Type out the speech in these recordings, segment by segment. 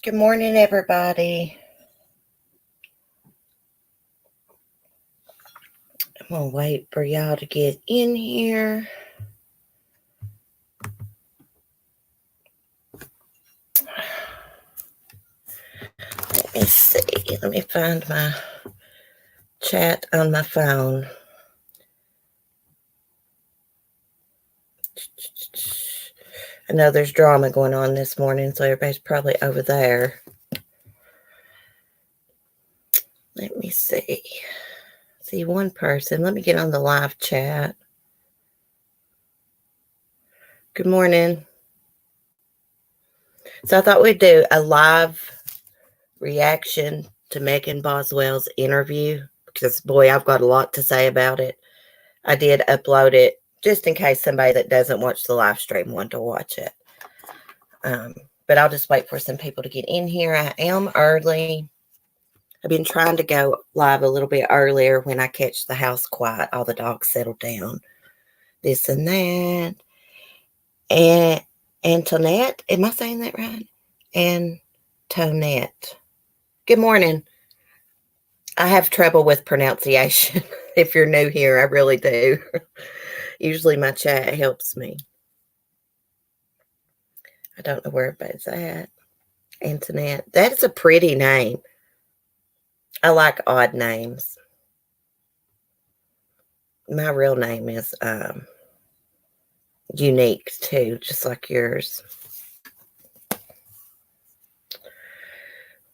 Good morning, everybody. I'm going to wait for y'all to get in here. Let me see. Let me find my chat on my phone. I know there's drama going on this morning, so everybody's probably over there. Let me see. See one person. Let me get on the live chat. Good morning. So I thought we'd do a live reaction to Megan Boswell's interview because, boy, I've got a lot to say about it. I did upload it just in case somebody that doesn't watch the live stream wanted to watch it. But I'll just wait for some people to get in here. I am early. I've been trying to go live a little bit earlier when I catch the house quiet, all the dogs settle down, this and that. And Antoinette, am I saying that right? Antoinette. Good morning. I have trouble with pronunciation. If you're new here, I really do. Usually my chat helps me. I don't know where everybody's at. Antoinette. That is a pretty name. I like odd names. My real name is unique too, just like yours.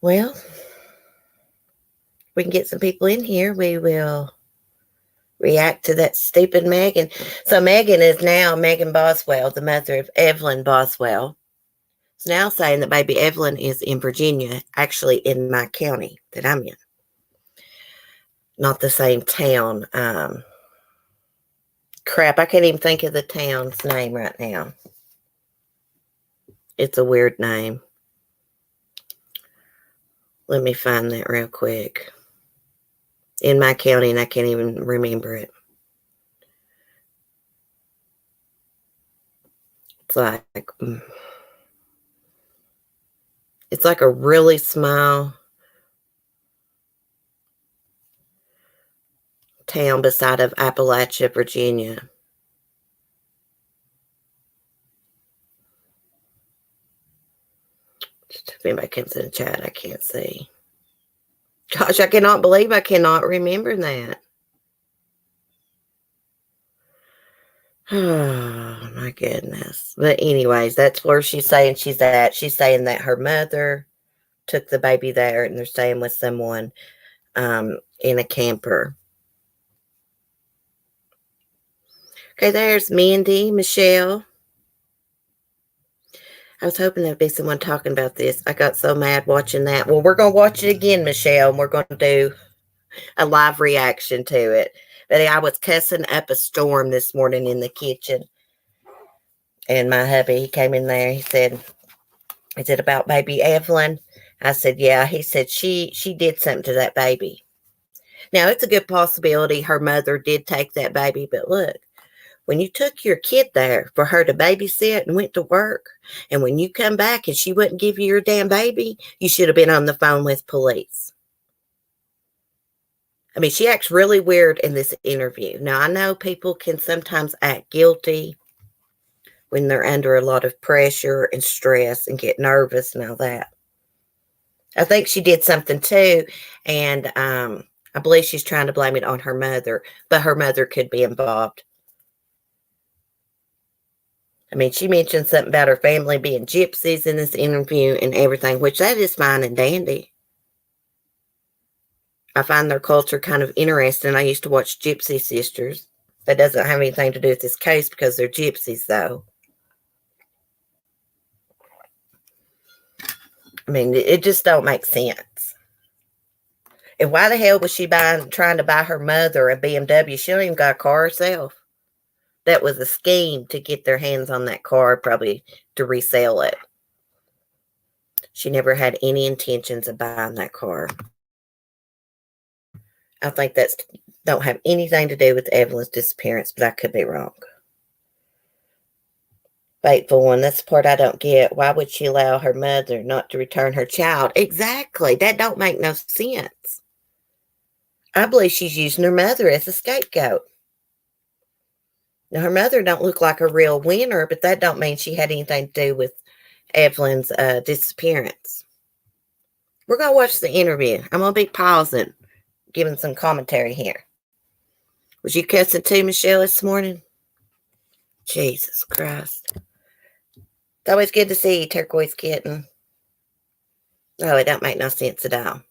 Well, we can get some people in here. We will react to that stupid Megan. So Megan is now Megan Boswell, the mother of Evelyn Boswell. Is now saying that baby Evelyn is in Virginia, actually in my county that I'm in. Not the same town. Crap, I can't even think of the town's name right now. It's a weird name. Let me find that real quick. In my county, and I can't even remember it. It's like a really small town beside of Appalachia, Virginia. If anybody comes in the chat, I can't see. Gosh, I cannot believe I cannot remember that. Oh, my goodness. But anyways, that's where she's saying she's at. She's saying that her mother took the baby there, and they're staying with someone in a camper. Okay, there's Mandy, Michelle. I was hoping there'd be someone talking about this. I got so mad watching that. Well, we're going to watch it again, Michelle, and we're going to do a live reaction to it. But I was cussing up a storm this morning in the kitchen. And my hubby, he came in there. He said, "Is it about baby Evelyn?" I said, "Yeah." He said, she did something to that baby. Now, it's a good possibility her mother did take that baby. But look, when you took your kid there for her to babysit and went to work, and when you come back and she wouldn't give you your damn baby, you should have been on the phone with police. I mean, she acts really weird in this interview. Now, I know people can sometimes act guilty when they're under a lot of pressure and stress and get nervous and all that. I think she did something too, and I believe she's trying to blame it on her mother, but her mother could be involved. I mean, she mentioned something about her family being gypsies in this interview and everything, which that is fine and dandy. I find their culture kind of interesting. I used to watch Gypsy Sisters. That doesn't have anything to do with this case because they're gypsies, though. I mean, it just don't make sense. And why the hell was she trying to buy her mother a BMW? She don't even got a car herself. That was a scheme to get their hands on that car, probably to resell it. She never had any intentions of buying that car. I think that don't have anything to do with Evelyn's disappearance, but I could be wrong. Faithful one. That's the part I don't get. Why would she allow her mother not to return her child? Exactly. That don't make no sense. I believe she's using her mother as a scapegoat. Now, her mother don't look like a real winner, but that don't mean she had anything to do with Evelyn's disappearance. We're going to watch the interview. I'm going to be pausing, giving some commentary here. Was you cussing too, Michelle, this morning? Jesus Christ. It's always good to see you, turquoise kitten. Oh, it don't make no sense at all.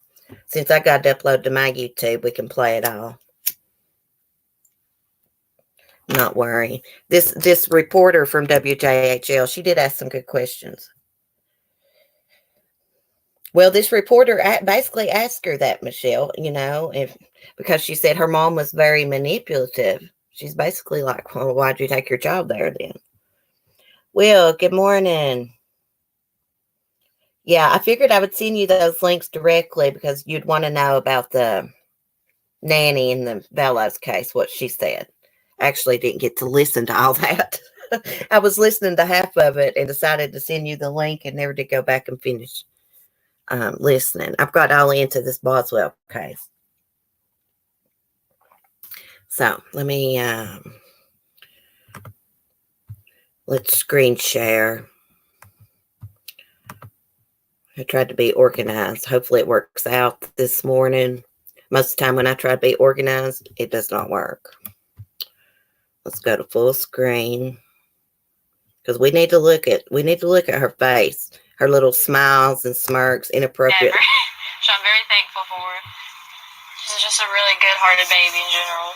Since I got to upload to my YouTube, we can play it all. Not worrying. This reporter from WJHL, she did ask some good questions. Well, this reporter basically asked her that, Michelle, because she said her mom was very manipulative. She's basically like, well, why'd you take your child there then? Will, good morning. Yeah, I figured I would send you those links directly because you'd want to know about the nanny in the Bellows case, what she said. I actually didn't get to listen to all that. I was listening to half of it and decided to send you the link and never did go back and finish listening. I've got all into this Boswell case. So let me, let's screen share. I tried to be organized. Hopefully it works out this morning. Most of the time when I try to be organized, it does not work. Let's go to full screen. Because we need to look at her face. Her little smiles and smirks, inappropriate. Never. So I'm very thankful for her. She's just a really good-hearted baby in general.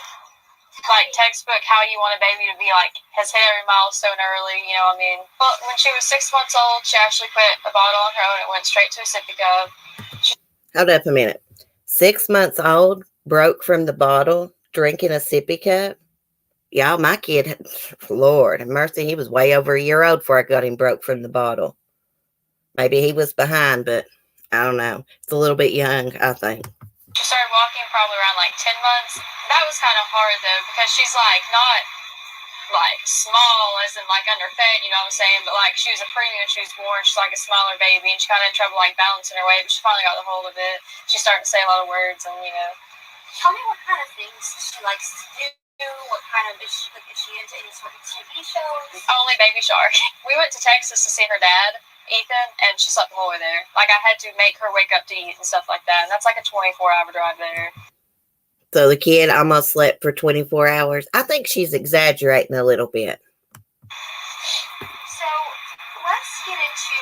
Like textbook, how you want a baby to be, like, has hit every milestone early, you know what I mean? Well, when she was 6 months old, she actually put a bottle on her own. It went straight to a sippy cup. Hold up a minute. 6 months old, broke from the bottle, drinking a sippy cup? Y'all, my kid, Lord have mercy, he was way over a year old before I got him broke from the bottle. Maybe he was behind, but I don't know. It's a little bit young, I think. She started walking probably around like 10 months. That was kind of hard though, because she's like not like small as in like underfed, you know what I'm saying? But like she was a preemie when she was born. She's like a smaller baby, and she kind of had trouble like balancing her weight, but she finally got the hold of it. She's starting to say a lot of words, and Tell me what kind of things she likes to do. What kind of is she into any sort of TV shows? Only Baby Shark. We went to Texas to see her dad, Ethan, and she slept the whole way there. Like, I had to make her wake up to eat and stuff like that. And that's like a 24-hour drive there. So the kid almost slept for 24 hours. I think she's exaggerating a little bit. So, let's get into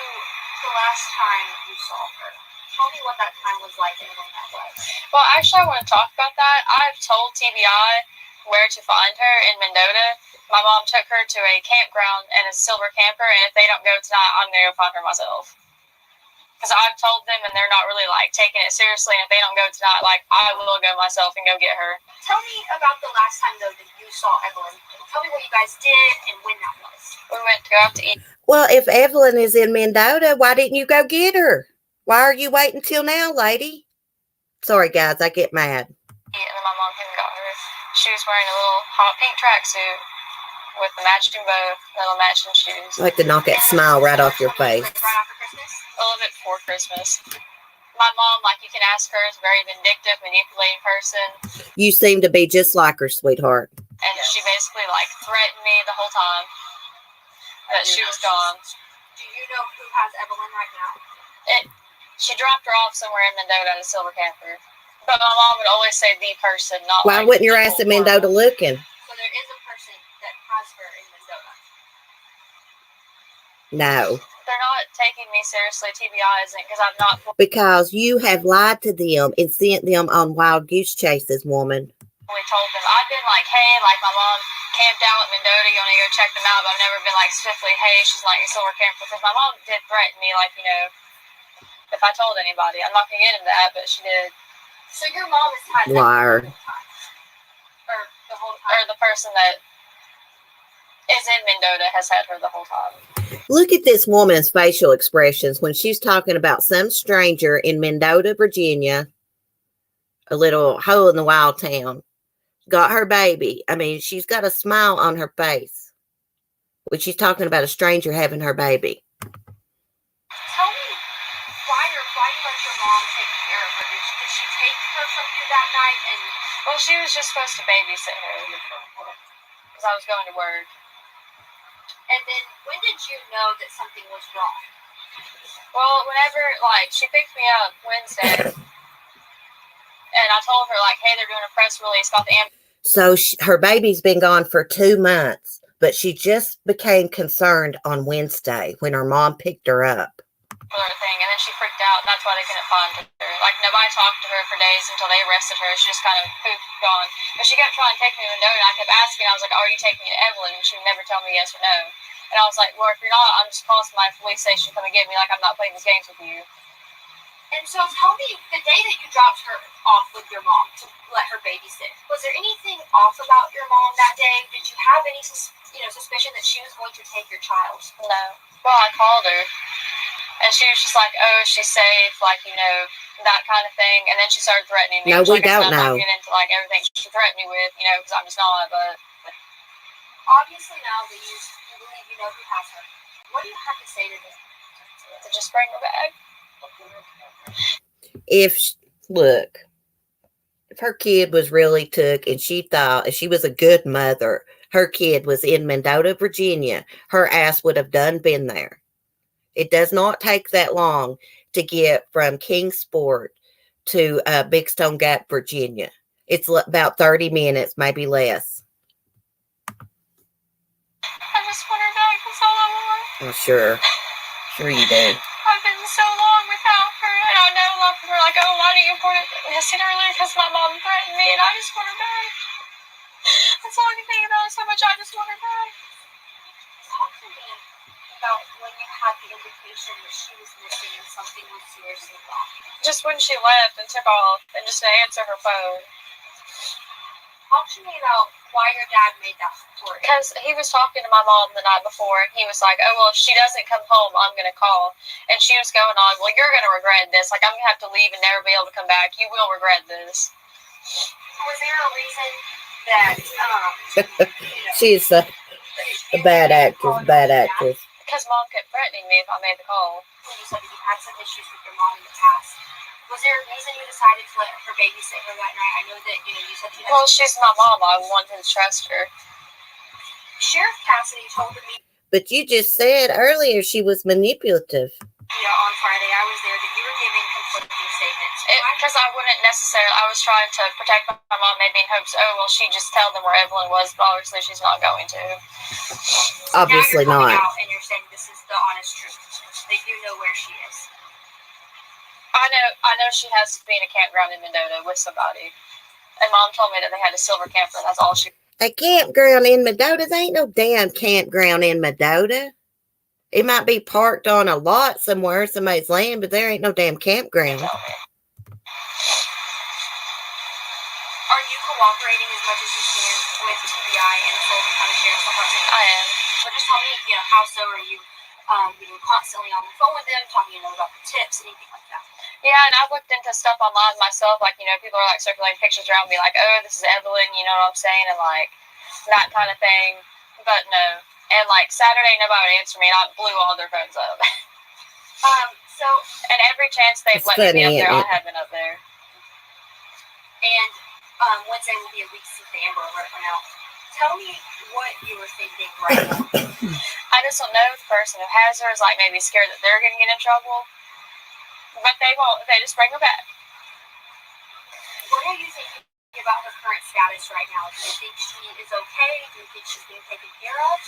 the last time you saw her. Tell me what that time was like and when that was. Well, actually, I want to talk about that. I've told TBI where to find her in Mendota. My mom took her to a campground and a silver camper, and if they don't go tonight, I'm going to go find her myself. Because I've told them, and they're not really, like, taking it seriously, and if they don't go tonight, like, I will go myself and go get her. Tell me about the last time, though, that you saw Evelyn. Tell me what you guys did and when that was. We went to go out to eat. Well, if Evelyn is in Mendota, why didn't you go get her? Why are you waiting till now, lady? Sorry, guys, I get mad. And then my mom came and got her. She was wearing a little hot pink tracksuit with the matching bow, little matching shoes. I like to knock that smile right off your face. Right after Christmas? A little bit before Christmas. My mom, like you can ask her, is a very vindictive, manipulating person. You seem to be just like her, sweetheart. And she basically, like, threatened me the whole time that she was gone. Do you know who has Evelyn right now? She dropped her off somewhere in Mendota at a silver camper. But my mom would always say the person, not why wouldn't your ass in Mendota looking? So there is a person that has her in Mendota. No. They're not taking me seriously. TBI isn't, because I'm not. Because you have lied to them and sent them on wild goose chases, woman. We told them, I've been like, hey, like my mom camped out at Mendota, you want to go check them out, but I've never been like swiftly, hey, she's like a silver camper, because my mom did threaten me, like, if I told anybody. I'm not going to get into that, but she did. So your mom has had liar. Or the whole time. Or the person that is in Mendota has had her the whole time. Look at this woman's facial expressions when she's talking about some stranger in Mendota, Virginia, a little hole in the wild town, got her baby. I mean, she's got a smile on her face. when she's talking about a stranger having her baby. Tell me why you let your mom take care of her. Did she take her from you that night? And well, she was just supposed to babysit her because I was going to work. And then when did you know that something was wrong? Well, whenever, like, she picked me up Wednesday, and I told her, like, hey, they're doing a press release about the ambulance. So her baby's been gone for 2 months, but she just became concerned on Wednesday when her mom picked her up. Thing, and then she freaked out, and that's why they couldn't find her. Like, nobody talked to her for days until they arrested her. She just kind of poofed, gone. But she kept trying to take me to the note, and I kept asking. I was like, are you taking me to Evelyn? And she would never tell me yes or no. And I was like, well, if you're not, I'm just calling my police station to come and get me. Like, I'm not playing these games with you. And so tell me, the day that you dropped her off with your mom to let her babysit, was there anything off about your mom that day? Did you have any suspicion that she was going to take your child? No. Well, I called her, and she was just like, oh, she's safe, like, that kind of thing. And then she started threatening me. No, we like don't know. I'm not getting into, like, everything she threatened me with, because I'm just not. But obviously now that you believe you know who has her, what do you have to say to them? To just bring her back? Look, if her kid was really took and she thought, if she was a good mother, her kid was in Mendota, Virginia, her ass would have done been there. It does not take that long to get from Kingsport to Big Stone Gap, Virginia. It's about 30 minutes, maybe less. I just want her back. That's all I want. Oh, sure. Sure you do. I've been so long without her, and I know a lot of people are like, oh, why do you report it missing earlier? Because my mom threatened me, and I just want her back. That's all I can think about is how much I just want her back. Talk to me about when you had the indication that she was missing and something was seriously wrong. Just when she left and took off, and just to answer her phone. Talk to me about why your dad made that report. Because he was talking to my mom the night before, and he was like, oh, well, if she doesn't come home, I'm going to call. And she was going on, well, you're going to regret this. Like, I'm going to have to leave and never be able to come back. You will regret this. Was there a reason that, She's a bad actress, Because mom kept threatening me if I made the call. You said that you had some issues with your mom in the past. Was there a reason you decided to let her babysit her that night? I know that, you said you had... Well, she's my mom. I wanted to trust her. Sheriff Cassidy told me... But you just said earlier she was manipulative. Yeah, on Friday I was there that you were giving conflicting statements. Because I wouldn't necessarily... I was trying to protect my mom, maybe in hopes, oh, well, she just tell them where Evelyn was, but obviously she's not going to. So obviously now you're not. Out and you're saying this is the honest truth, that you know where she is. I know she has to be in a campground in Mendota with somebody. And mom told me that they had a silver camper, and that's all she... A campground in Mendota? There ain't no damn campground in Mendota. It might be parked on a lot somewhere, somebody's land, but there ain't no damn campground. Are you cooperating as much as you can with TBI and the Fulton County Sheriff's Department? I am. So just tell me, how so are you constantly on the phone with them, talking about the tips, anything like that? Yeah, and I've looked into stuff online myself, like, people are, like, circulating pictures around me, like, oh, this is Evelyn, you know what I'm saying, and, like, that kind of thing, but no. And, like, Saturday, nobody would answer me, and I blew all their phones up. And every chance they've let me be up there, I have been up there. And Wednesday will be a week since the Amber Alert went out. Tell me what you were thinking right now. I just don't know if the person who has her is, like, maybe scared that they're going to get in trouble. But they won't. They just bring her back. What are you thinking about her current status right now? Do you think she is okay? Do you think she's being taken care of?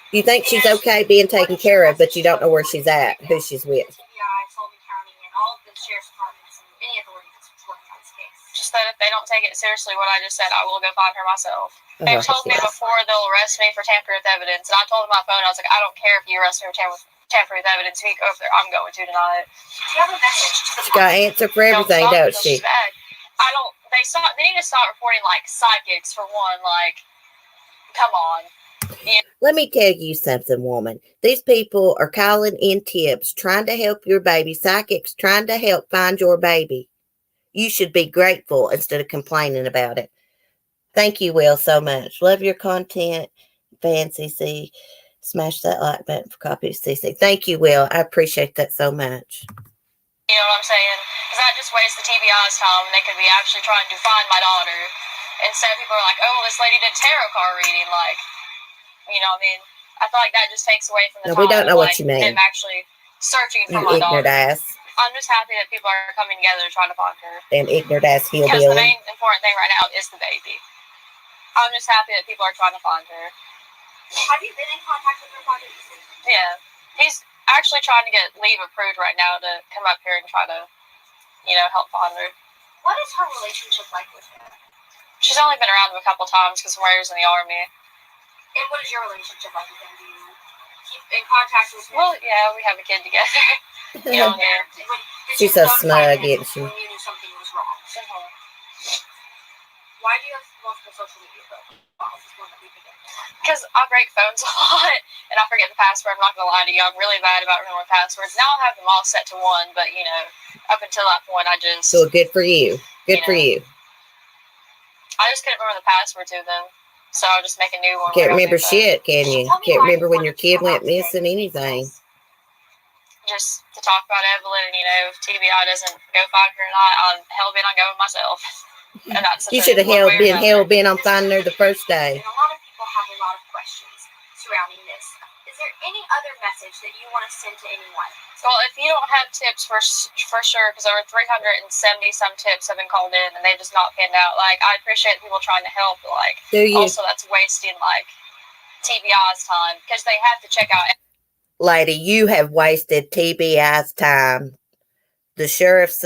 You think she's okay being taken care of, but you don't know where she's at, who she's with. TBI, Sullivan County, and all of the sheriff's departments and any authority that's working on this case. Just that if they don't take it seriously, what I just said, I will go find her myself. They've told me before they'll arrest me for tampering with evidence, and I told them on my phone, I was like, I don't care if you arrest me for tampering with evidence. If you go over there, I'm going to tonight. Do you have a message to the She got an answer for everything, don't she? They need to stop reporting, like, psychics for one. Like, come on. Yeah. Let me tell you something, woman. These people are calling in tips, trying to help your baby. Psychics trying to help find your baby. You should be grateful instead of complaining about it. Thank you, Will, so much. Love your content, Fan CC. Smash that like button for copy to CC. Thank you, Will. I appreciate that so much. You know what I'm saying? Because that just wastes the TBI's time, and they could be actually trying to find my daughter. Instead, people are like, "Oh, this lady did tarot card reading." Like, you know, what I mean, I feel like that just takes away from the No, time we don't know of, what like, you mean. them actually searching for You my ignorant daughter. ass. I'm just happy that people are coming together trying to find her. Damn ignorant ass Because the hillbilly. main important thing right now is the baby. I'm just happy that people are trying to find her. Have you been in contact with her father? Yeah. He's actually trying to get leave approved right now to come up here and try to, you know, help find her. What is her relationship like with him? She's only been around him a couple times because Warrior's in the Army. And what is your relationship like with him? Do you keep in contact with him? Well, yeah, we have a kid together. You know, yeah. She's so smug, isn't she? When you knew something was wrong. Mhm. Why do you have multiple social media profiles? Is one that we forget. Because I break phones a lot and I forget the password. I'm not going to lie to you. I'm really bad about remembering passwords. Now I have them all set to one, but, you know, up until that point, I just... So good for you. Good for you. I just couldn't remember the password to them. So I'll just make a new one. Can't remember shit, can you? Can't remember when your kid went missing, anything. Just to talk about Evelyn, and, you know, if TBI doesn't go find her and I'm hell-bent on going myself. And that's You should have been hell-bent on finding her the first day. And a lot of people have a lot of questions surrounding this. Is there any other message that you want to send to anyone? Well, if you don't have tips for sure, because over 370 some tips have been called in and they've just not panned out. Like, I appreciate people trying to help, but, like, also that's wasting, like, TBI's time because they have to check out. Lady, you have wasted TBI's time. The sheriff's,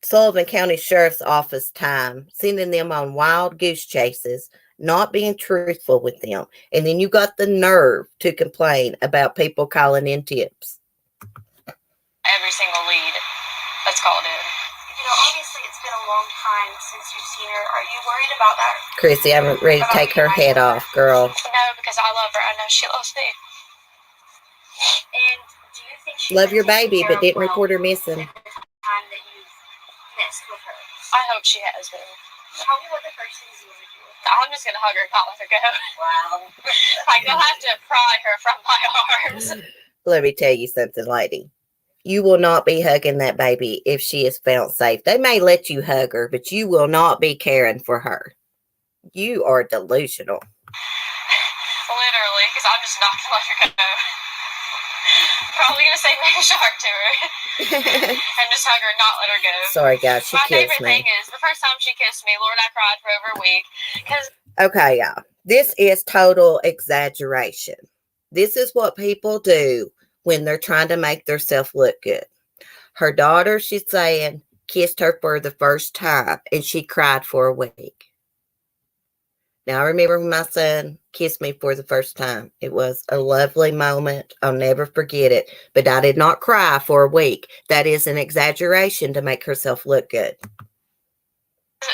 Sullivan County Sheriff's Office time, sending them on wild goose chases, not being truthful with them. And then you got the nerve to complain about people calling in tips. Every single lead that's called in. You know, obviously it's been a long time since you've seen her. Are you worried about that? Chrissy, I'm ready to take her head off, girl. No, because I love her. I know she loves me. And do you think she love your baby, but didn't report her missing? Time that you've missed with her. I hope she has been. Tell me what the first things you want to do. I'm just gonna hug her and not let her go. Wow. Like, you'll have to pry her from my arms. Let me tell you something, lady. You will not be hugging that baby if she is found safe. They may let you hug her, but you will not be caring for her. You are delusional. Literally, because I'm just not gonna let her go. Probably gonna say make a shark to her and just hug her and not let her go. Sorry, guys, she my kissed favorite me. thing is the first time she kissed me, Lord, I cried for over a week. Okay, y'all. This is total exaggeration. This is what people do when they're trying to make themselves look good. Her daughter, she's saying, kissed her for the first time, and she cried for a week. Now, I remember when my son kissed me for the first time. It was a lovely moment. I'll never forget it. But I did not cry for a week. That is an exaggeration to make herself look good.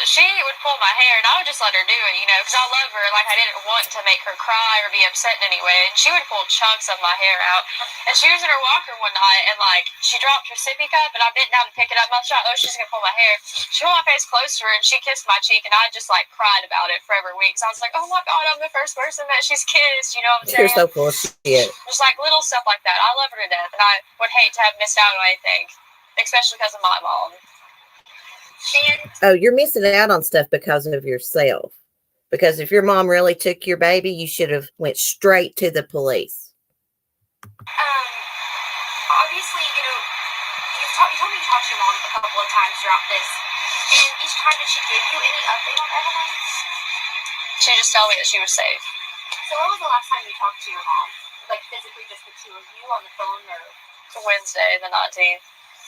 She would pull my hair, and I would just let her do it, you know, because I love her. Like, I didn't want to make her cry or be upset in any way. And she would pull chunks of my hair out. And she was in her walker one night, and, like, she dropped her sippy cup, and I bent down to pick it up. And I thought, oh, she's going to pull my hair. She pulled my face close to her, and she kissed my cheek, and I just, like, cried about it for every week. So I was like, oh, my God, I'm the first person that she's kissed, you know what I'm saying? You're so full of shit. Just, like, little stuff like that. I love her to death, and I would hate to have missed out on anything, especially because of my mom. Oh, you're missing out on stuff because of yourself. Because if your mom really took your baby, you should have went straight to the police. Obviously, you know, you told me you talked to your mom a couple of times throughout this. And each time, did she give you any update on Evelyn? She just told me that she was safe. So when was the last time you talked to your mom? Like, physically, just the two of you on the phone, or? Wednesday, the 19th.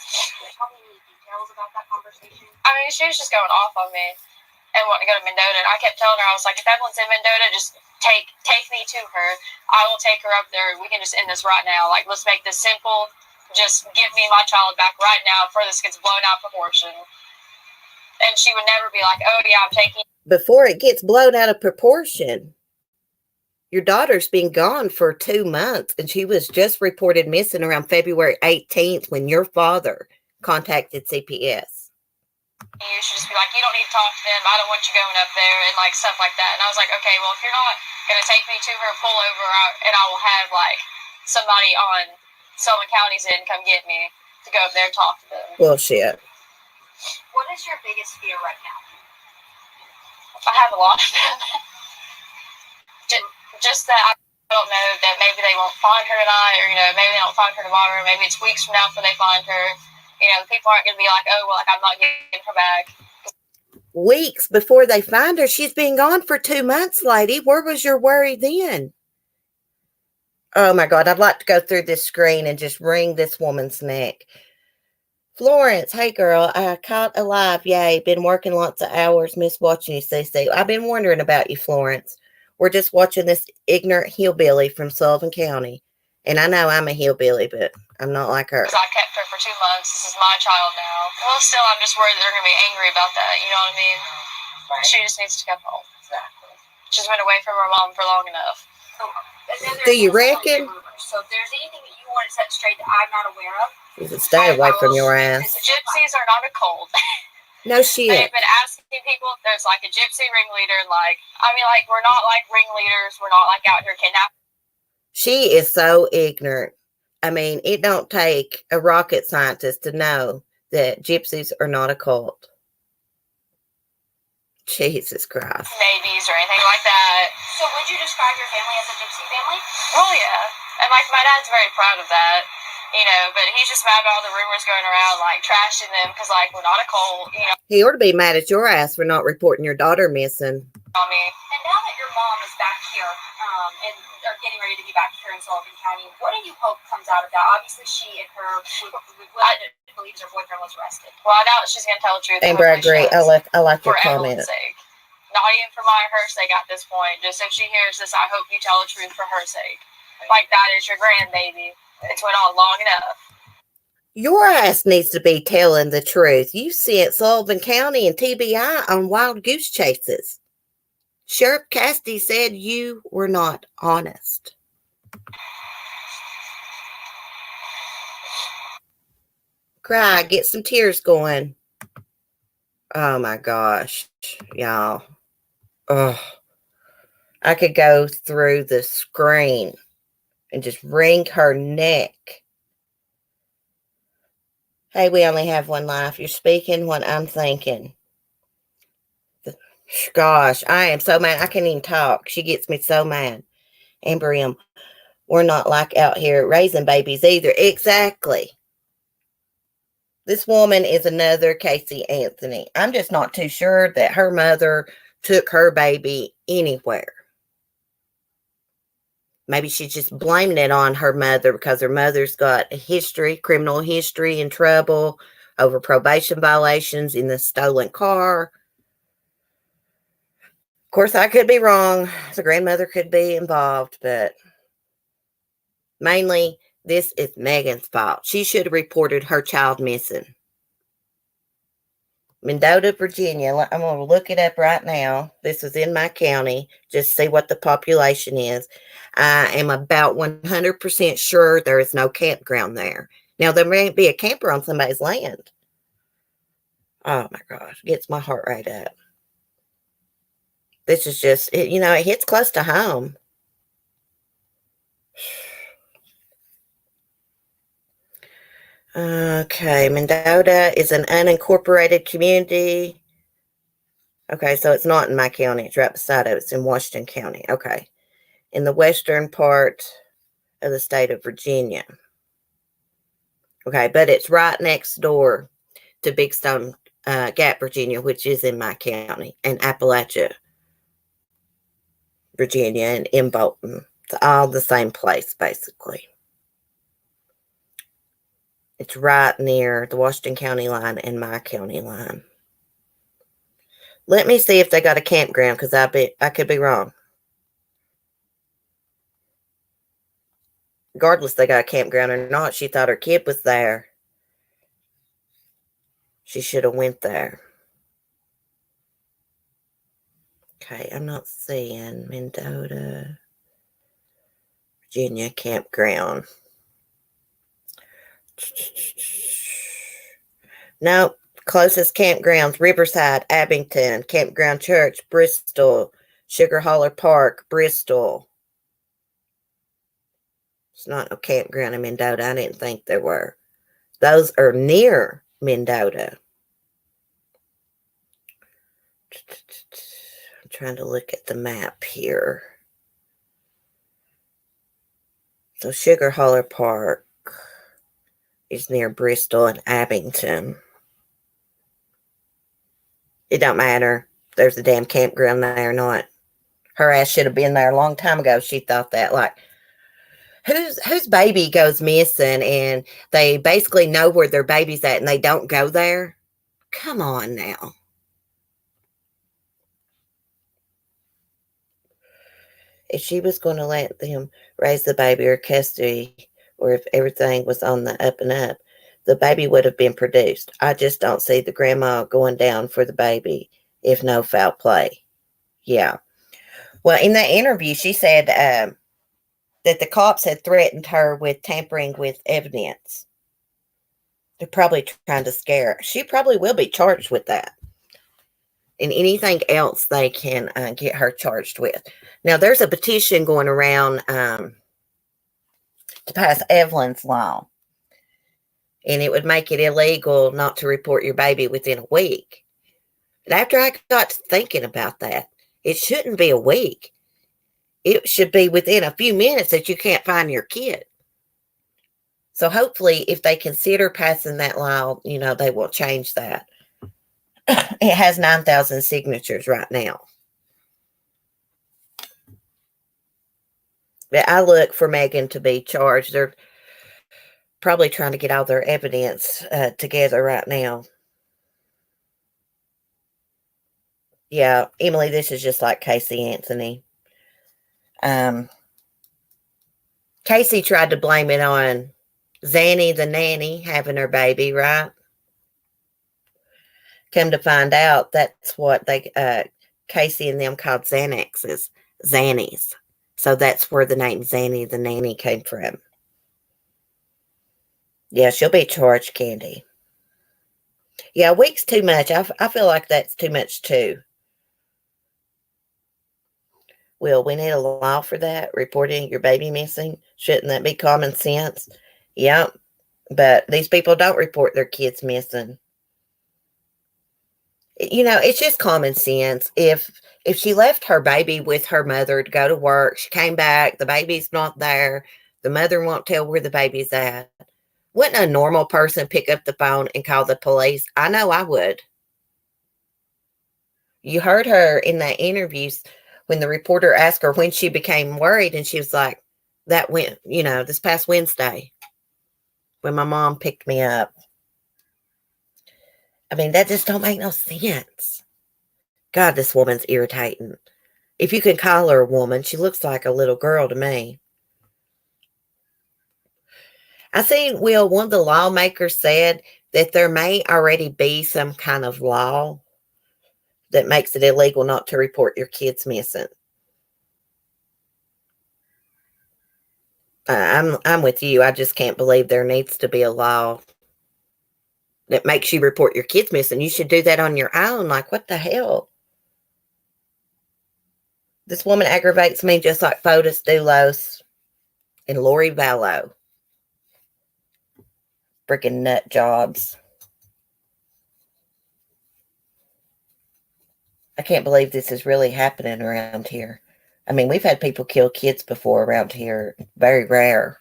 Can you tell me any details about that conversation? I mean, she was just going off on me and wanting to go to Mendota. And I kept telling her, I was like, if Evelyn's in Mendota, just take me to her. I will take her up there. We can just end this right now. Like, let's make this simple. Just give me my child back right now before this gets blown out of proportion. And she would never be like, oh, yeah, I'm taking... Before it gets blown out of proportion. Your daughter's been gone for 2 months, and she was just reported missing around February 18th when your father contacted CPS. You should just be like, you don't need to talk to them. I don't want you going up there and like stuff like that. And I was like, okay, well, if you're not going to take me to her, pull over and I will have like somebody on Sullivan County's end come get me to go up there and talk to them. Bullshit. What is your biggest fear right now? I have a lot of them. Just that I don't know that maybe they won't find her tonight, or, you know, maybe they don't find her tomorrow. Maybe it's weeks from now before they find her. You know, people aren't going to be like, oh, well, like, I'm not getting her back. Weeks before they find her. She's been gone for 2 months, lady. Where was your worry then? Oh, my God. I'd like to go through this screen and just wring this woman's neck. Florence, hey, girl. I caught alive. Yay. Been working lots of hours. Miss watching you, CC. I've been wondering about you, Florence. We're just watching this ignorant hillbilly from Sullivan County. And I know I'm a hillbilly, but I'm not like her. Because I kept her for 2 months. This is my child now. Well, still, I'm just worried they're going to be angry about that. You know what I mean? Right. She just needs to come home. Exactly. She's been away from her mom for long enough. Do you reckon? So if there's anything that you want to set straight that I'm not aware of, you can stay away from your ass. The gypsies are not a cult. No shit. They've been asking people if there's like a gypsy ringleader. Like, I mean, like, we're not like ringleaders. We're not like out here kidnapping. She is so ignorant. I mean, it don't take a rocket scientist to know that gypsies are not a cult. Jesus Christ. Babies or anything like that. So would you describe your family as a gypsy family? Oh, yeah. And like, my dad's very proud of that. You know, but he's just mad about all the rumors going around, like, trashing them, because, like, we're not a cult, you know. He ought to be mad at your ass for not reporting your daughter missing. On me. And now that your mom is back here, and are getting ready to be back here in Sullivan County, what do you hope comes out of that? Obviously, she and her, believes her boyfriend was arrested. Well, I doubt she's going to tell the truth. Amber, I agree. I like your comment. For Evelyn's sake. Not even for my her sake at this point. Just if she hears this, I hope you tell the truth for her sake. Like, that is your grandbaby. It's went on long enough. Your ass needs to be telling the truth. You sent Sullivan County and TBI on wild goose chases. Sheriff Cassidy said you were not honest. Cry, get some tears going. Oh my gosh, y'all. Oh, I could go through the screen and just wring her neck. Hey, we only have one life. You're speaking what I'm thinking. Gosh, I am so mad. I can't even talk. She gets me so mad. Amber M, we're not like out here raising babies either. Exactly. This woman is another Casey Anthony. I'm just not too sure that her mother took her baby anywhere. Maybe she's just blaming it on her mother because her mother's got a history, criminal history, and trouble over probation violations in the stolen car. Of course, I could be wrong. The grandmother could be involved, but mainly this is Megan's fault. She should have reported her child missing. Mendota, Virginia. I'm going to look it up right now. This is in my county. Just see what the population is. I am about 100% sure there is no campground there. Now, there may be a camper on somebody's land. Oh, my gosh. Gets my heart rate up. This is just, it hits close to home. Okay, Mendota is an unincorporated community. Okay, so it's not in my county. It's right beside it. It's in Washington County. Okay. In the western part of the state of Virginia. Okay, but it's right next door to Big Stone Gap, Virginia, which is in my county, and Appalachia, Virginia, and in Bolton. It's all the same place, basically. It's right near the Washington County line and my county line. Let me see if they got a campground, because I could be wrong. Regardless they got a campground or not, she thought her kid was there. She should have went there. Okay, I'm not seeing Mendota, Virginia campground. Nope, Closest campgrounds, Riverside, Abington, Campground Church, Bristol, Sugar Holler Park, Bristol. It's not a campground in Mendota. I didn't think there were. Those are near Mendota. I'm trying to look at the map here. So Sugar Holler Park is near Bristol and Abington. It don't matter. There's a damn campground there or not. Her ass should have been there a long time ago. She thought that. Like, whose baby goes missing and they basically know where their baby's at and they don't go there? Come on now. If she was going to let them raise the baby or custody, or if everything was on the up and up, the baby would have been produced. I just don't see the grandma going down for the baby if no foul play. Yeah. Well, in that interview, she said that the cops had threatened her with tampering with evidence. They're probably trying to scare her. She probably will be charged with that. And anything else they can get her charged with. Now, there's a petition going around to pass Evelyn's law. And it would make it illegal not to report your baby within a week. But after I got to thinking about that, it shouldn't be a week. It should be within a few minutes that you can't find your kid. So hopefully, if they consider passing that law, they will change that. It has 9,000 signatures right now. But I look for Megan to be charged. They're probably trying to get all their evidence together right now. Yeah, Emily, this is just like Casey Anthony. Casey tried to blame it on Zanny the nanny having her baby, right? Come to find out, that's what Casey and them called Xanaxes, Zannies. So that's where the name Zanny the nanny came from. Yeah, she'll be charged, Candy. Yeah, a week's too much. I feel like that's too much too. Well, we need a law for that, reporting your baby missing. Shouldn't that be common sense? Yep. But these people don't report their kids missing. It's just common sense. If she left her baby with her mother to go to work, she came back, the baby's not there, the mother won't tell where the baby's at. Wouldn't a normal person pick up the phone and call the police? I know I would. You heard her in that interview when the reporter asked her when she became worried, and she was like, that went, this past Wednesday when my mom picked me up. I mean, that just don't make no sense. God, this woman's irritating. If you can call her a woman, she looks like a little girl to me. I seen, Will, one of the lawmakers said that there may already be some kind of law that makes it illegal not to report your kids missing. I'm with you. I just can't believe there needs to be a law that makes you report your kids missing. You should do that on your own. Like, what the hell? This woman aggravates me just like Fotis Dulos and Lori Vallow. Freaking nut jobs. I can't believe this is really happening around here. I mean, we've had people kill kids before around here. Very rare.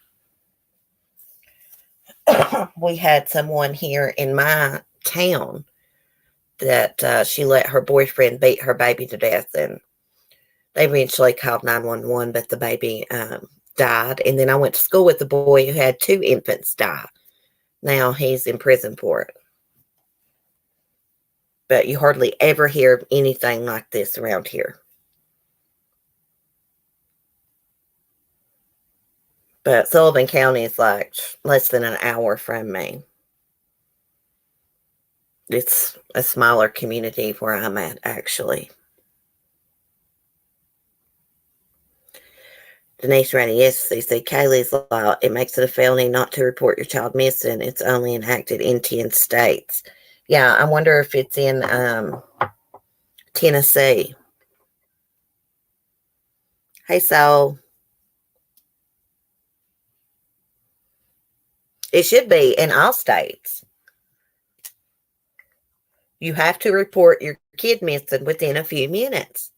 We had someone here in my town that she let her boyfriend beat her baby to death, and they eventually called 911, but the baby died. And then I went to school with a boy who had 2 infants die. Now he's in prison for it. But you hardly ever hear anything like this around here. But Sullivan County is like less than an hour from me. It's a smaller community where I'm at, actually. Denise Rainey, yes, CC. Kaylee's law, it makes it a felony not to report your child missing. It's only enacted in 10 states. Yeah, I wonder if it's in Tennessee. Hey, so it should be in all states. You have to report your kid missing within a few minutes,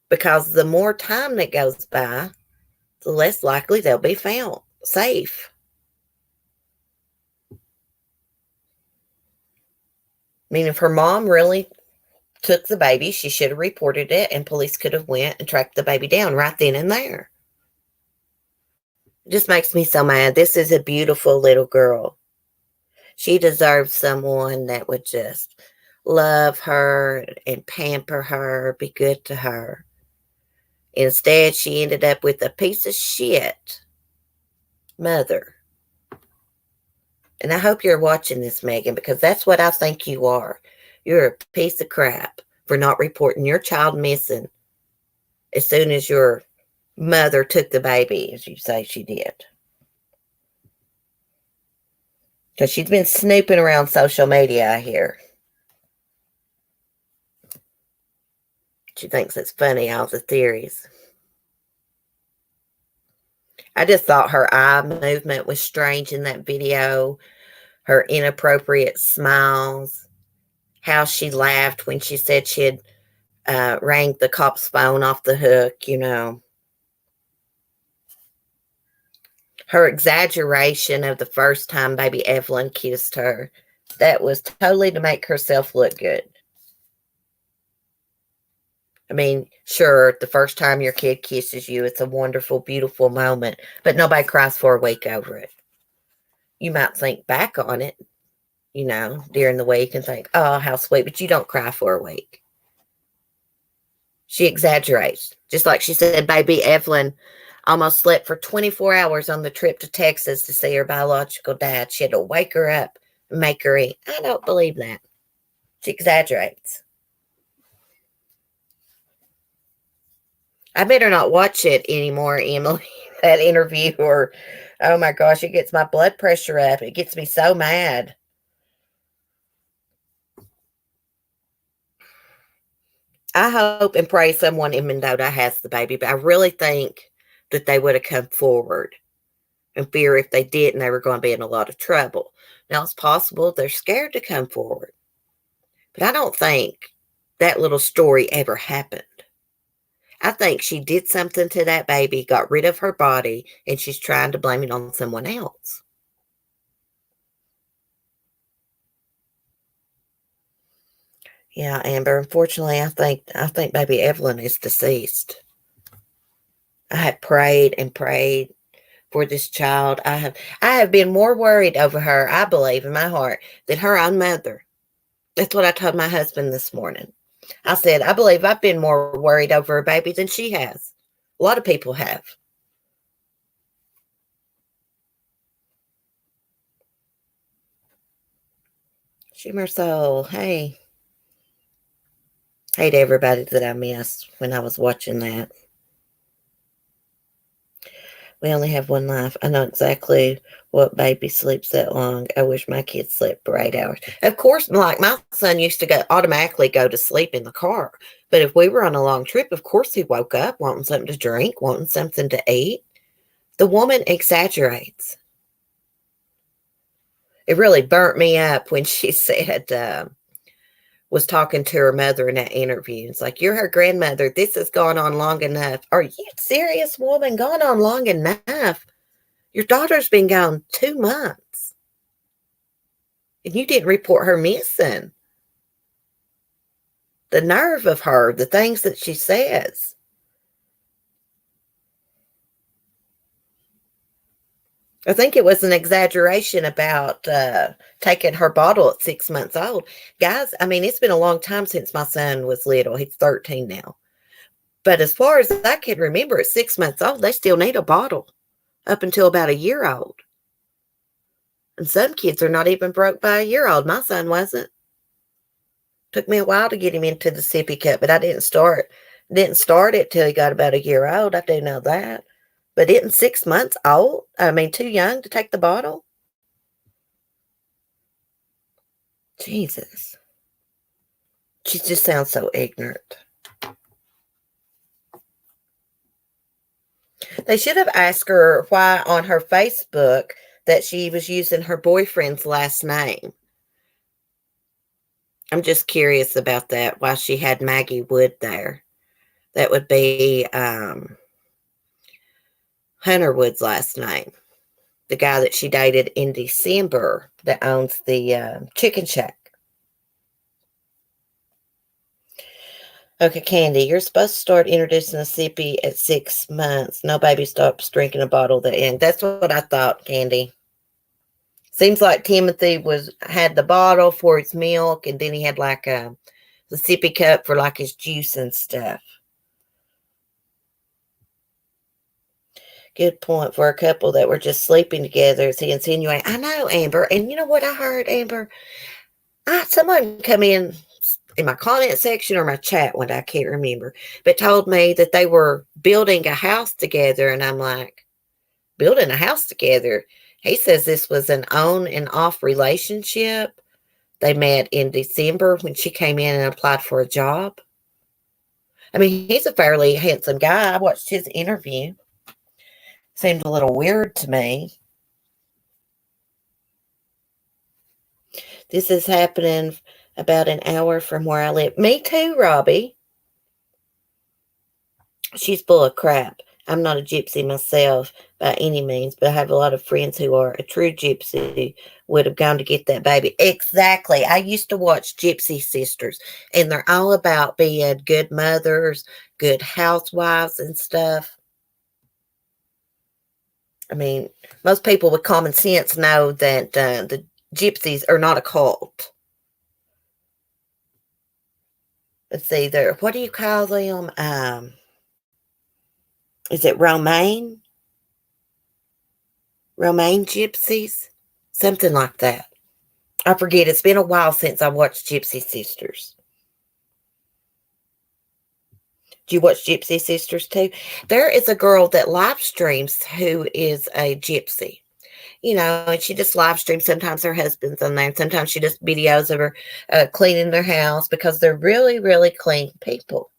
because the more time that goes by, the less likely they'll be found safe. I mean, if her mom really took the baby, she should have reported it, and police could have went and tracked the baby down right then and there. It just makes me so mad. This is a beautiful little girl. She deserves someone that would just love her and pamper her, be good to her. Instead, she ended up with a piece of shit mother. And I hope you're watching this, Megan, because that's what I think you are. You're a piece of crap for not reporting your child missing as soon as your mother took the baby, as you say she did. Because she's been snooping around social media, I hear. She thinks it's funny, all the theories. I just thought her eye movement was strange in that video. Her inappropriate smiles. How she laughed when she said she had rang the cop's phone off the hook, you know. Her exaggeration of the first time baby Evelyn kissed her. That was totally to make herself look good. I mean, sure, the first time your kid kisses you, it's a wonderful, beautiful moment, but nobody cries for a week over it. You might think back on it, you know, during the week and think, oh, how sweet, but you don't cry for a week. She exaggerates. Just like she said, baby Evelyn almost slept for 24 hours on the trip to Texas to see her biological dad. She had to wake her up and make her eat. I don't believe that. She exaggerates. I better not watch it anymore, Emily, that interview, or, oh my gosh, it gets my blood pressure up. It gets me so mad. I hope and pray someone in Mendota has the baby, but I really think that they would have come forward, and fear if they didn't, they were going to be in a lot of trouble. Now, it's possible they're scared to come forward, but I don't think that little story ever happened. I think she did something to that baby, got rid of her body, and she's trying to blame it on someone else. Yeah, Amber, unfortunately, I think baby Evelyn is deceased. I have prayed and prayed for this child. I have been more worried over her, I believe, in my heart, than her own mother. That's what I told my husband this morning. I said, I believe I've been more worried over her baby than she has. A lot of people have. Shimmer Soul, hey. Hey to everybody that I missed when I was watching that. We only have one life. I know exactly what baby sleeps that long. I wish my kids slept for 8 hours. Of course, like my son used to automatically go to sleep in the car. But if we were on a long trip, of course he woke up wanting something to drink, wanting something to eat. The woman exaggerates. It really burnt me up when she said, was talking to her mother in that interview. It's like, you're her grandmother. This has gone on long enough. Are you serious, woman? Gone on long enough? Your daughter's been gone 2 months. And you didn't report her missing. The nerve of her, the things that she says. I think it was an exaggeration about taking her bottle at 6 months old. Guys, I mean, it's been a long time since my son was little. He's 13 now. But as far as I can remember, at 6 months old, they still need a bottle up until about a year old. And some kids are not even broke by a year old. My son wasn't. Took me a while to get him into the sippy cup, but I didn't start it till he got about a year old. I do know that. But isn't 6 months old? I mean, too young to take the bottle? Jesus. She just sounds so ignorant. They should have asked her why on her Facebook that she was using her boyfriend's last name. I'm just curious about that, why she had Maggie Wood there. That would be Hunter Wood's last name. The guy that she dated in December that owns the chicken shack. Okay, Candy, you're supposed to start introducing a sippy at 6 months. No baby stops drinking a bottle at the end. That's what I thought, Candy. Seems like Timothy had the bottle for his milk, and then he had like the sippy cup for like his juice and stuff. Good point for a couple that were just sleeping together. Is he insinuating? I know, Amber. And you know what I heard, Amber? Someone come in my comment section or my chat one day, I can't remember, but told me that they were building a house together. And I'm like, building a house together? He says this was an on and off relationship. They met in December when she came in and applied for a job. I mean, he's a fairly handsome guy. I watched his interview. Seemed a little weird to me. This is happening about an hour from where I live. Me too, Robbie. She's full of crap. I'm not a gypsy myself by any means, but I have a lot of friends who are. A true gypsy would have gone to get that baby. Exactly. I used to watch Gypsy Sisters, and they're all about being good mothers, good housewives and stuff. I mean, most people with common sense know that the gypsies are not a cult. Let's see, what do you call them? Is it Romaine? Romaine gypsies? Something like that. I forget. It's been a while since I watched Gypsy Sisters. Do you watch Gypsy Sisters too? There is a girl that live streams who is a gypsy. You know, and she just live streams. Sometimes her husband's on there. And sometimes she does videos of her cleaning their house because they're really, really clean people.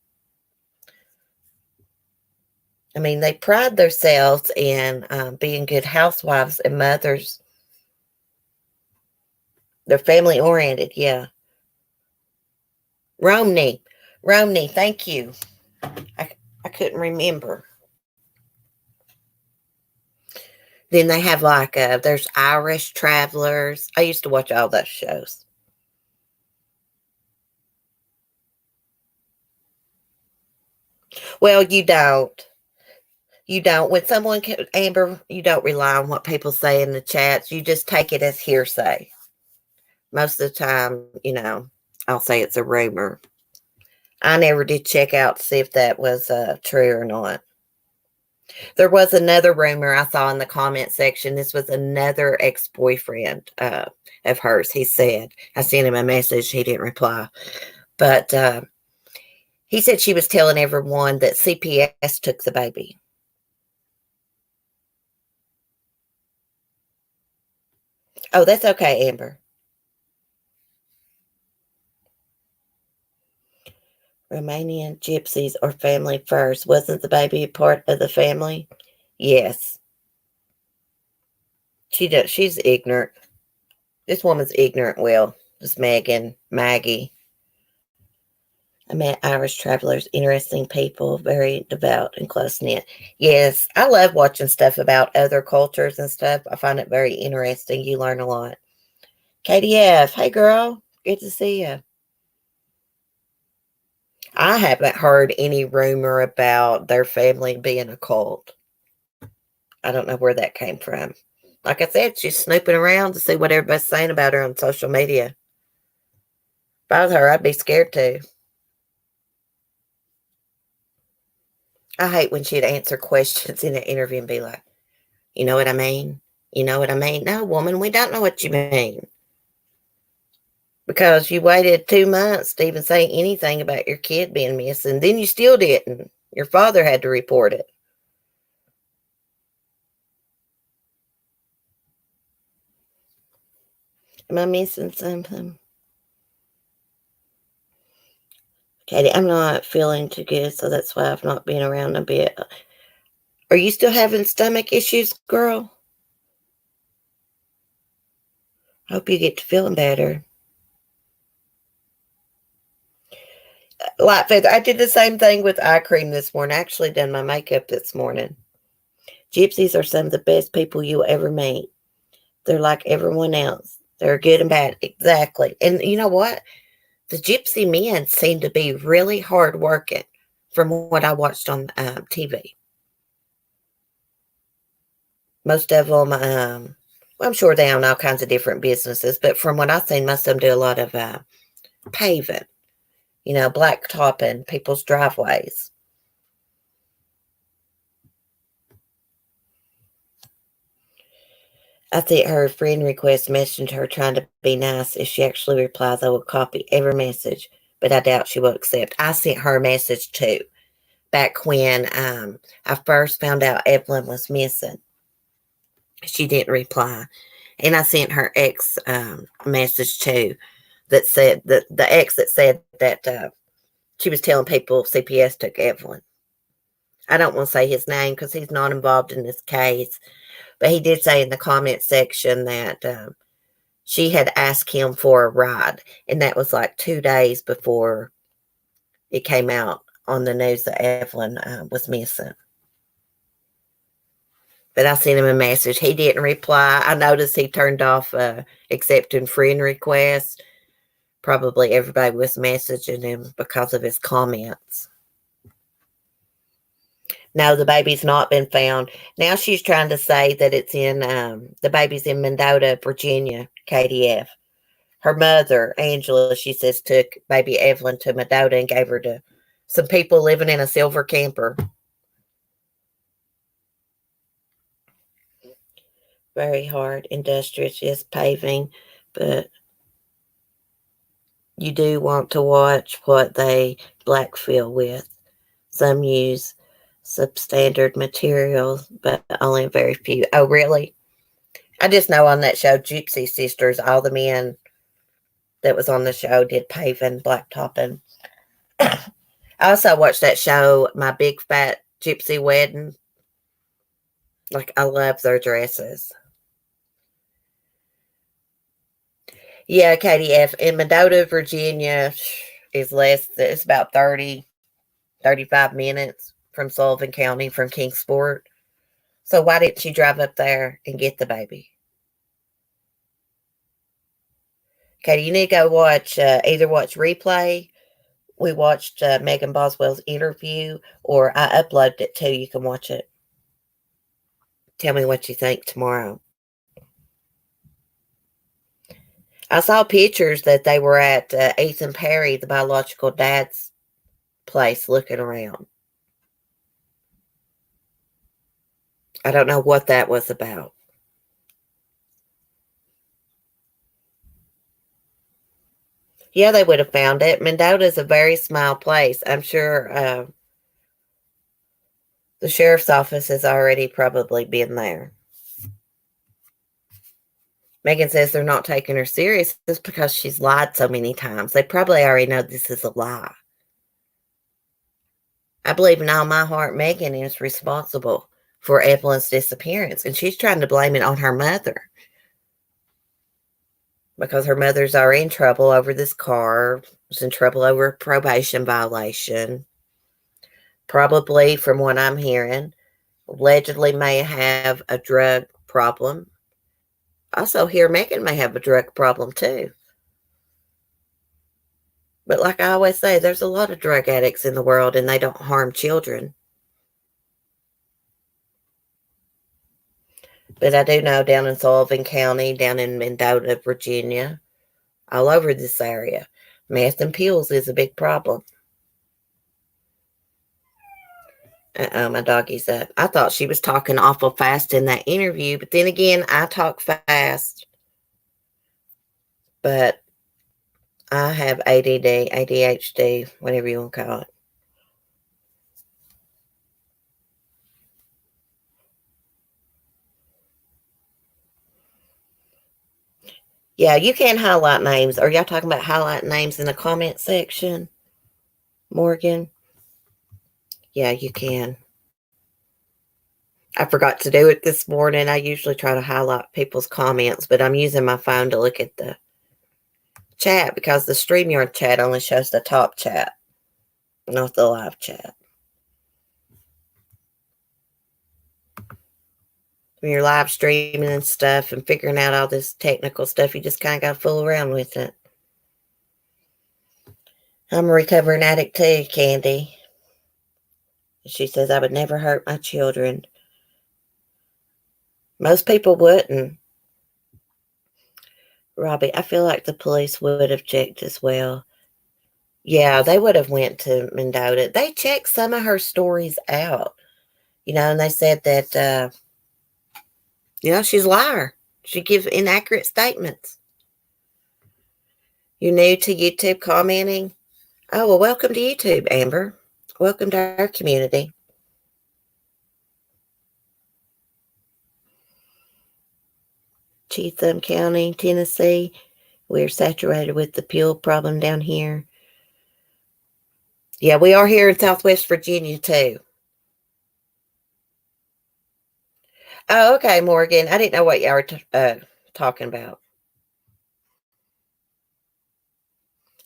I mean, they pride themselves in being good housewives and mothers. They're family oriented, yeah. Romney, thank you. I couldn't remember. Then they have like, there's Irish Travelers. I used to watch all those shows. Well, you don't. You don't. When someone, Amber, you don't rely on what people say in the chats. You just take it as hearsay. Most of the time, you know, I'll say it's a rumor. I never did check out to see if that was true or not. There was another rumor I saw in the comment section. This was another ex-boyfriend of hers. He said, I sent him a message. He didn't reply. But he said she was telling everyone that CPS took the baby. Oh, that's okay, Amber. Romanian gypsies are family first. Wasn't the baby a part of the family? Yes. She's ignorant. This woman's ignorant, Will. This Maggie. I met Irish Travelers, interesting people, very devout and close-knit. Yes, I love watching stuff about other cultures and stuff. I find it very interesting. You learn a lot. KDF, hey girl, good to see you. I haven't heard any rumor about their family being a cult. I don't know where that came from. Like I said, she's snooping around to see what everybody's saying about her on social media. If I was her, I'd be scared too. I hate when she'd answer questions in an interview and be like, you know what I mean? You know what I mean? No, woman, we don't know what you mean. Because you waited 2 months to even say anything about your kid being missing. Then you still didn't. Your father had to report it. Am I missing something? Katie, I'm not feeling too good, so that's why I've not been around a bit. Are you still having stomach issues, girl? Hope you get to feeling better. Light feather. I did the same thing with eye cream this morning. I actually done my makeup this morning. Gypsies are some of the best people you'll ever meet. They're like everyone else. They're good and bad. Exactly. And you know what? The gypsy men seem to be really hard working from what I watched on TV. Most of them, well, I'm sure they own all kinds of different businesses, but from what I've seen, most of them do a lot of paving, blacktopping people's driveways. I sent her a friend request messaging her trying to be nice. If she actually replies, I will copy every message, but I doubt she will accept. I sent her a message too, back when I first found out Evelyn was missing. She didn't reply. And I sent her ex message too that said that the ex that said that she was telling people CPS took Evelyn. I don't want to say his name because he's not involved in this case, but he did say in the comment section that she had asked him for a ride, and that was like 2 days before it came out on the news that Evelyn was missing. But I sent him a message. He didn't reply. I noticed he turned off accepting friend requests. Probably everybody was messaging him because of his comments. No, the baby's not been found. Now she's trying to say that it's in, the baby's in Mendota, Virginia, KDF. Her mother, Angela, she says, took baby Evelyn to Mendota and gave her to some people living in a silver camper. Very hard, industrious, yes, paving, but you do want to watch what they blackfill with. Some use substandard materials, but only very few. Oh, really? I just know on that show, Gypsy Sisters, all the men that was on the show did paving, blacktopping. I also watched that show, My Big Fat Gypsy Wedding. Like, I love their dresses. Yeah, KDF. In Mendota, Virginia is it's about 35 minutes from Sullivan County, from Kingsport. So why didn't she drive up there and get the baby? Okay, you need to go watch, either watch replay. We watched Megan Boswell's interview, or I uploaded it too. You can watch it. Tell me what you think tomorrow. I saw pictures that they were at Ethan Perry, the biological dad's place, looking around. I don't know what that was about. Yeah, they would have found it. Mendota is a very small place. I'm sure the sheriff's office has already probably been there. Megan says they're not taking her serious just because she's lied so many times. They probably already know this is a lie. I believe in all my heart Megan is responsible for Evelyn's disappearance, and she's trying to blame it on her mother. Because her mother's already in trouble over this car, was in trouble over a probation violation. Probably, from what I'm hearing, allegedly may have a drug problem. Also hear Megan may have a drug problem too. But like I always say, there's a lot of drug addicts in the world and they don't harm children. But I do know down in Sullivan County, down in Mendota, Virginia, all over this area, meth and pills is a big problem. My doggy's up. I thought she was talking awful fast in that interview, but then again, I talk fast. But I have ADD, ADHD, whatever you want to call it. Yeah, you can highlight names. Are y'all talking about highlight names in the comment section? Morgan? Yeah, you can. I forgot to do it this morning. I usually try to highlight people's comments, but I'm using my phone to look at the chat because the StreamYard chat only shows the top chat, not the live chat. When you're live streaming and stuff and figuring out all this technical stuff, you just kind of got to fool around with it. I'm a recovering addict too, Candy. She says, I would never hurt my children. Most people wouldn't. Robbie, I feel like the police would have checked as well. Yeah, they would have went to Mendota. They checked some of her stories out, and they said that, she's a liar. She gives inaccurate statements. You're new to YouTube commenting? Oh, well, welcome to YouTube, Amber. Welcome to our community. Cheatham County, Tennessee. We're saturated with the pill problem down here. Yeah, we are here in Southwest Virginia, too. Oh, okay, Morgan. I didn't know what y'all were talking about.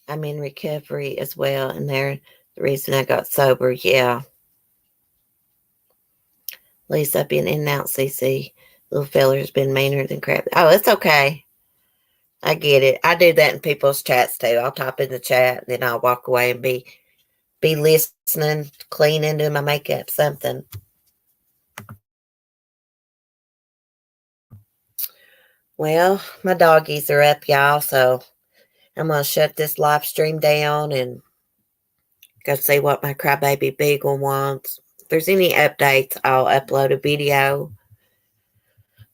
I'm in recovery as well, and they're the reason I got sober. Yeah. At least I've been in and out, CC. Little feller's been meaner than crap. Oh, it's okay. I get it. I do that in people's chats, too. I'll type in the chat, and then I'll walk away and be listening, cleaning, doing my makeup, something. Well, my doggies are up, y'all, so I'm going to shut this live stream down and go see what my crybaby beagle wants. If there's any updates, I'll upload a video.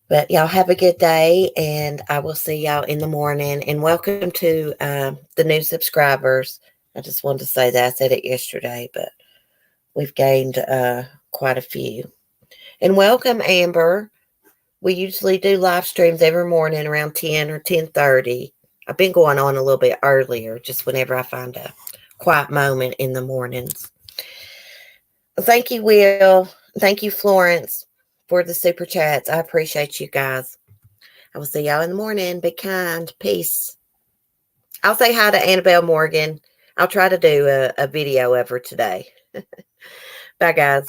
But y'all have a good day, and I will see y'all in the morning. And welcome to the new subscribers. I just wanted to say that. I said it yesterday, but we've gained quite a few. And welcome, Amber. We usually do live streams every morning around 10 or 10:30. I've been going on a little bit earlier, just whenever I find a quiet moment in the mornings. Thank you, Will. Thank you, Florence, for the super chats. I appreciate you guys. I will see y'all in the morning. Be kind. Peace. I'll say hi to Annabelle Morgan. I'll try to do a video of her today. Bye, guys.